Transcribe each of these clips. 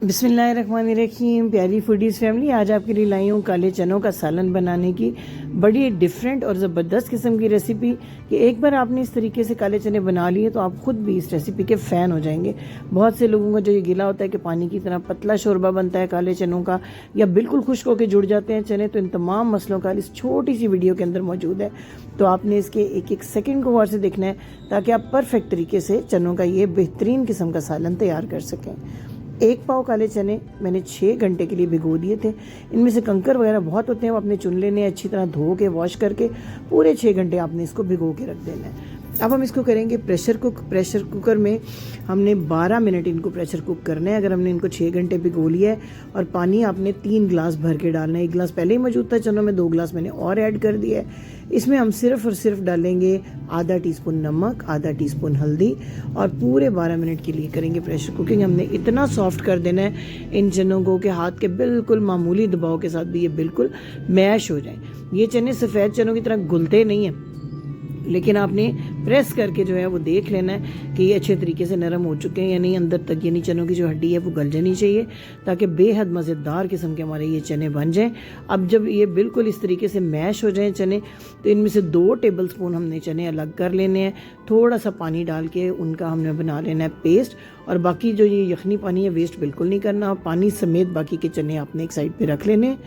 बिस्मिल्लाहिर्रहमानिर्रहीम। प्यारी foodies family, आज आपके लिए लाई हूँ काले चनों का सालन बनाने की बड़ी डिफरेंट और ज़बरदस्त किस्म की रेसिपी कि एक बार आपने इस तरीके से काले चने बना लिए तो आप खुद भी इस रेसिपी के फ़ैन हो जाएंगे। बहुत से लोगों का जो ये गिला होता है कि पानी की तरह पतला शोरबा बनता है काले चनों का, या बिल्कुल खुश्क होकर जुड़ जाते हैं चने, तो इन तमाम मसलों का इस छोटी सी वीडियो के अंदर मौजूद है। तो आपने इसके एक एक सेकेंड को गौर से देखना है ताकि आप परफेक्ट तरीके से चनों का ये बेहतरीन किस्म का सालन तैयार कर सकें। 1 पाव काले चने मैंने 6 घंटे के लिए भिगो दिए थे। इनमें से कंकर वगैरह बहुत होते हैं, वो आपने चुन लेने हैं, अच्छी तरह धो के वॉश करके पूरे 6 घंटे आपने इसको भिगो के रख देना है। अब हम इसको करेंगे प्रेशर कुक। प्रेशर कुकर में हमने 12 मिनट इनको प्रेशर कुक करना है। अगर हमने इनको 6 घंटे भिगो लिया है, और पानी आपने 3 गिलास भर के डालना है। 1 गिलास पहले ही मौजूद था चनों में, 2 गिलास मैंने और ऐड कर दिया है। इसमें हम सिर्फ और सिर्फ डालेंगे आधा टीस्पून नमक, आधा टीस्पून हल्दी, और पूरे 12 मिनट के लिए करेंगे प्रेशर कुकिंग। हमने इतना सॉफ्ट कर देना है इन चनों को कि हाथ के बिल्कुल मामूली दबाव के साथ भी ये बिल्कुल मैश हो जाए। ये चने सफ़ेद चनों की तरह घुलते नहीं हैं, लेकिन आपने प्रेस करके जो है वो देख लेना है कि ये अच्छे तरीके से नरम हो चुके हैं या नहीं अंदर तक, यानी चनों की जो हड्डी है वो गल जानी चाहिए, ताकि बेहद मज़ेदार किस्म के हमारे ये चने बन जाएं। अब जब ये बिल्कुल इस तरीके से मैश हो जाएं चने, तो इनमें से 2 टेबलस्पून हमने चने अलग कर लेने हैं। थोड़ा सा पानी डाल के उनका हमने बना लेना है पेस्ट, और बाकी जो ये यखनी पानी है वेस्ट बिल्कुल नहीं करना। पानी समेत बाकी के चने आपने एक साइड पे रख लेने हैं,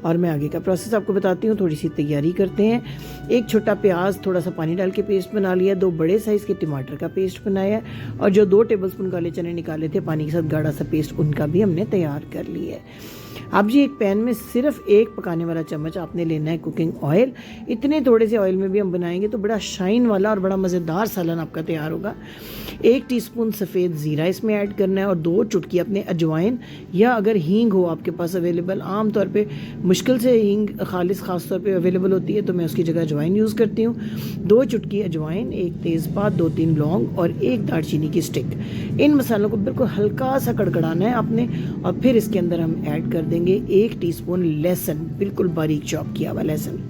और मैं आगे का प्रोसेस आपको बताती हूँ। थोड़ी सी तैयारी करते हैं। 1 छोटा प्याज थोड़ा सा पानी डाल के पेस्ट बना लिया, 2 बड़े साइज़ के टमाटर का पेस्ट बनाया, और जो 2 टेबलस्पून काले चने निकाले थे पानी के साथ गाढ़ा सा पेस्ट, उनका भी हमने तैयार कर लिया है। अब जी एक पैन में सिर्फ 1 पकाने वाला चम्मच आपने लेना है कुकिंग ऑयल। इतने थोड़े से ऑयल में भी हम बनाएंगे तो बड़ा शाइन वाला और बड़ा मज़ेदार सालन आपका तैयार होगा। 1 टीस्पून सफ़ेद ज़ीरा इसमें ऐड करना है, और 2 चुटकी अपने अजवाइन, या अगर हींग हो आपके पास अवेलेबल, आम तौर पे मुश्किल से हींग ख़ास तौर पे अवेलेबल होती है, तो मैं उसकी जगह अजवाइन यूज़ करती हूँ। 2 चुटकी अजवाइन, 1 तेज़पात, 2-3 लौंग, और 1 दालचीनी की स्टिक। इन मसालों को बिल्कुल हल्का सा कड़कड़ाना है आपने, और फिर इसके अंदर हम ऐड कर देंगे 1 टीस्पून लहसुन, बिल्कुल बारीक चॉप किया हुआ लहसुन।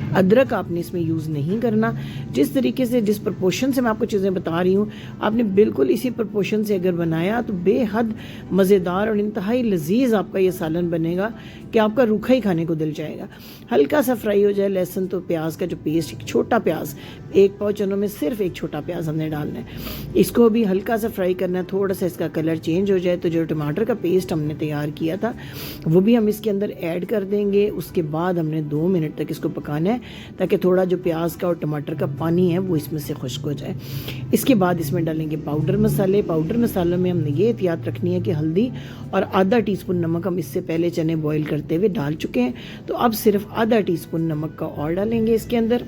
अदरक आपने इसमें यूज़ नहीं करना। जिस तरीके से, जिस प्रपोर्शन से मैं आपको चीज़ें बता रही हूँ, आपने बिल्कुल इसी प्रपोर्शन से अगर बनाया तो बेहद मज़ेदार और इंतहाई लजीज आपका ये सालन बनेगा कि आपका रूखा ही खाने को दिल जाएगा। हल्का सा फ्राई हो जाए लहसुन, तो प्याज का जो पेस्ट, एक छोटा प्याज, 1 पाव चनों में सिर्फ 1 छोटा प्याज हमने डालना है। इसको भी हल्का सा फ्राई करना है, थोड़ा सा इसका कलर चेंज हो जाए तो जो टमाटर का पेस्ट हमने तैयार किया था वो भी हम इसके अंदर ऐड कर देंगे। उसके बाद हमने 2 मिनट तक इसको पकाना है, ताकि थोड़ा जो प्याज का और टमाटर का पानी है वो इसमें से खुश्क हो जाए। इसके बाद इसमें डालेंगे पाउडर मसाले। पाउडर मसालों में हमने ये एहतियात रखनी है कि हल्दी और आधा टीस्पून नमक हम इससे पहले चने बॉईल करते हुए डाल चुके हैं, तो अब सिर्फ आधा टीस्पून नमक का और डालेंगे इसके अंदर।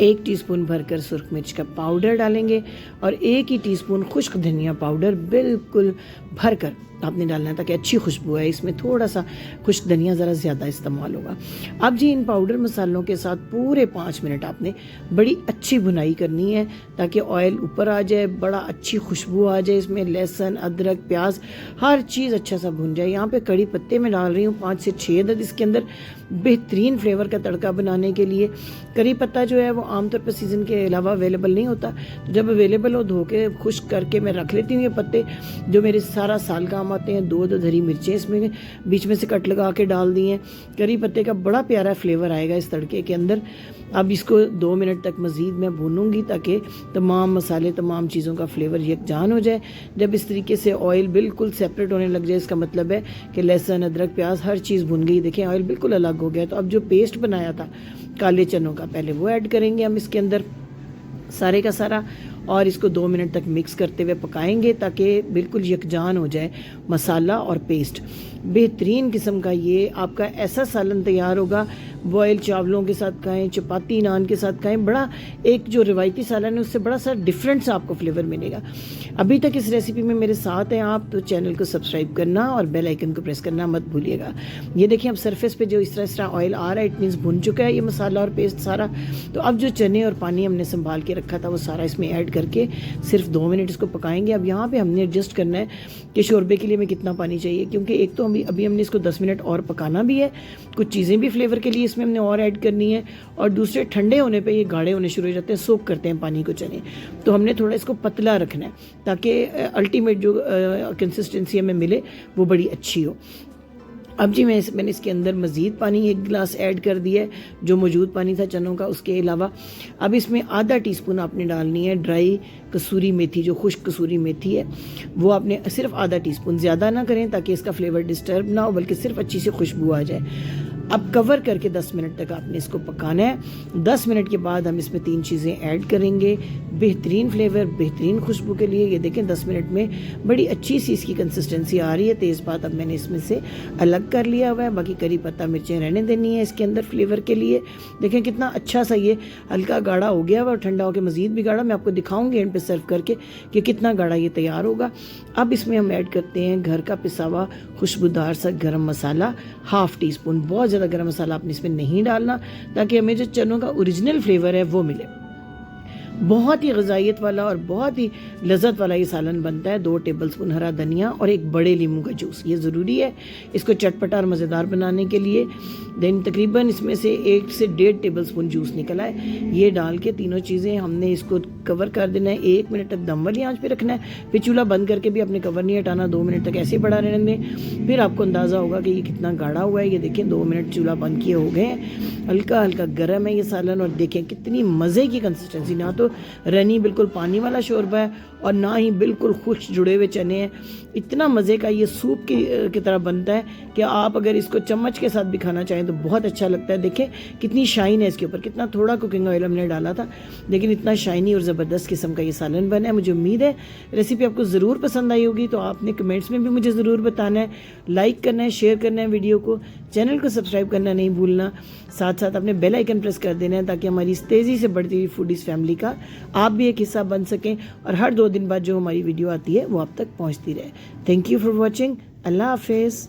1 टीस्पून भरकर सुर्ख मिर्च का पाउडर डालेंगे, और 1 ही टीस्पून खुश्क धनिया पाउडर बिल्कुल भरकर आपने डालना है, ताकि अच्छी खुशबू है। इसमें थोड़ा सा खुश्क धनिया ज़रा ज़्यादा इस्तेमाल होगा। अब जी इन पाउडर मसालों के साथ पूरे 5 मिनट आपने बड़ी अच्छी भुनाई करनी है, ताकि ऑयल ऊपर आ जाए, बड़ा अच्छी खुशबू आ जाए इसमें, लहसुन, अदरक, प्याज, हर चीज़ अच्छा सा भुन जाए। यहाँ पे कड़ी पत्ते में डाल रही हूँ 5 से 6 अदद इसके अंदर, बेहतरीन फ्लेवर का तड़का बनाने के लिए। करी पत्ता जो है वो आमतौर पर सीज़न के अलावा अवेलेबल नहीं होता, तो जब अवेलेबल हो धो के खुश्क करके मैं रख लेती हूँ ये पत्ते, जो मेरे सारा साल काम आते हैं। 2 हरी मिर्चें इसमें बीच में से कट लगा के डाल दी हैं। करी पत्ते का बड़ा प्यारा फ्लेवर आएगा इस तड़के के अंदर। अब इसको 2 मिनट तक मज़ीद मैं भूनूंगी, ताकि तमाम मसाले, तमाम चीज़ों का फ्लेवर यकजान हो जाए। जब इस तरीके से ऑयल बिल्कुल सेपरेट होने लग जाए, इसका मतलब है कि लहसुन, अदरक, प्याज हर चीज़ भुन गई। देखें ऑयल बिल्कुल अलग हो गया। तो अब जो पेस्ट बनाया था काले चनों का, पहले वो ऐड करेंगे हम इसके अंदर सारे का सारा, और इसको 2 मिनट तक मिक्स करते हुए पकाएंगे, ताकि बिल्कुल यकजान हो जाए मसाला और पेस्ट। बेहतरीन किस्म का ये आपका ऐसा सालन तैयार होगा। बॉयल चावलों के साथ खाएं, चपाती नान के साथ खाएं, बड़ा एक जो रिवायती सालन है उससे बड़ा सा डिफरेंट सा आपको फ्लेवर मिलेगा। अभी तक इस रेसिपी में मेरे साथ हैं आप, तो चैनल को सब्सक्राइब करना और बेल आइकन को प्रेस करना मत भूलिएगा। ये देखिए अब सरफेस पे जो इस तरह ऑयल आ रहा है, इट मीन्स भुन चुका है ये मसाला और पेस्ट सारा। तो अब जो चने और पानी हमने संभाल के रखा था वो सारा इसमें ऐड करके सिर्फ 2 मिनट इसको पकाएंगे। अब यहाँ पे हमने एडजस्ट करना है कि शोरबे के लिए हमें कितना पानी चाहिए, क्योंकि एक तो अभी हमने इसको 10 मिनट और पकाना भी है, कुछ चीज़ें भी फ्लेवर के लिए इसमें हमने और ऐड करनी है, और दूसरे ठंडे होने पे ये गाढ़े होने शुरू हो जाते हैं, सोक करते हैं पानी को चने। तो हमने थोड़ा इसको पतला रखना है ताकि अल्टीमेट जो कंसिस्टेंसी हमें मिले वो बड़ी अच्छी हो। अब जी मैंने इसके अंदर मज़ीद पानी 1 गिलास ऐड कर दिया है, जो मौजूद पानी था चनों का उसके अलावा। अब इसमें आधा टीस्पून आपने डालनी है ड्राई कसूरी मेथी, जो खुश्क कसूरी मेथी है वो आपने सिर्फ आधा टीस्पून, ज़्यादा ना करें ताकि इसका फ्लेवर डिस्टर्ब ना हो, बल्कि सिर्फ अच्छी सी खुशबू आ जाए। अब कवर करके 10 मिनट तक आपने इसको पकाना है। 10 मिनट के बाद हम इसमें 3 चीज़ें ऐड करेंगे बेहतरीन फ्लेवर, बेहतरीन खुशबू के लिए। ये देखें 10 मिनट में बड़ी अच्छी सी इसकी कंसिस्टेंसी आ रही है। तेज़पात अब मैंने इसमें से अलग कर लिया हुआ है, बाकी करी पत्ता मिर्चें रहने देनी है इसके अंदर फ्लेवर के लिए। देखें कितना अच्छा सा ये हल्का गाढ़ा हो गया हुआ, और ठंडा होकर मज़ीद भी गाढ़ा। मैं आपको दिखाऊंगी एंड पे सर्व करके कि कितना गाढ़ा ये तैयार होगा। अब इसमें हम ऐड करते हैं घर का पिसा हुआ खुशबूदार सा गरम मसाला, ½ टीस्पून। बहुत ज़्यादा गरम मसाला आपने इसमें नहीं डालना ताकि हमें जो चनों का ओरिजिनल फ्लेवर है वो मिले। बहुत ही ग़िज़ाइयत वाला और बहुत ही लज़्ज़त वाला ये सालन बनता है। 2 टेबलस्पून हरा धनिया और 1 बड़े नींबू का जूस, ये ज़रूरी है इसको चटपटा और मज़ेदार बनाने के लिए। देन तकरीबन इसमें से 1 से 1.5 टेबलस्पून जूस निकला है। ये डाल के तीनों चीज़ें हमने इसको कवर कर देना है। 1 मिनट तक दम वाली आंच पे रखना है, फिर चूल्हा बंद करके भी अपने कवर नहीं हटाना। 2 मिनट तक ऐसे ही बढ़ा रहने दें। फिर आपको अंदाज़ा होगा कि ये कितना गाढ़ा हुआ है। ये देखें 2 मिनट चूल्हा बंद किए हो गए हैं। हल्का हल्का गर्म है ये सालन, और देखें कितनी मज़े की कंसिस्टेंसी। ना तो रनी बिल्कुल पानी वाला शोरबा है और ना ही बिल्कुल खुश्क जुड़े हुए चने हैं। इतना मज़े का ये सूप की तरह बनता है कि आप अगर इसको चम्मच के साथ भी खाना चाहें तो बहुत अच्छा लगता है। देखें कितनी शाइन है इसके ऊपर, कितना थोड़ा कुकिंग ऑयल हमने डाला था लेकिन इतना शाइनी और ज़बरदस्त किस्म का ये सालन बना है। मुझे उम्मीद है रेसिपी आपको ज़रूर पसंद आई होगी। तो आपने कमेंट्स में भी मुझे ज़रूर बताना है, लाइक करना है, शेयर करना है वीडियो को, चैनल को सब्सक्राइब करना नहीं भूलना। साथ साथ अपने बेल आइकन प्रेस कर देना है ताकि हमारी इस तेज़ी से बढ़ती हुई फूडीज़ फैमिली का आप भी एक हिस्सा बन सकें, और हर 2 दिन बाद जो हमारी वीडियो आती है वो आप तक पहुंचती रहे। Thank you for watching. अल्लाह हाफिज़।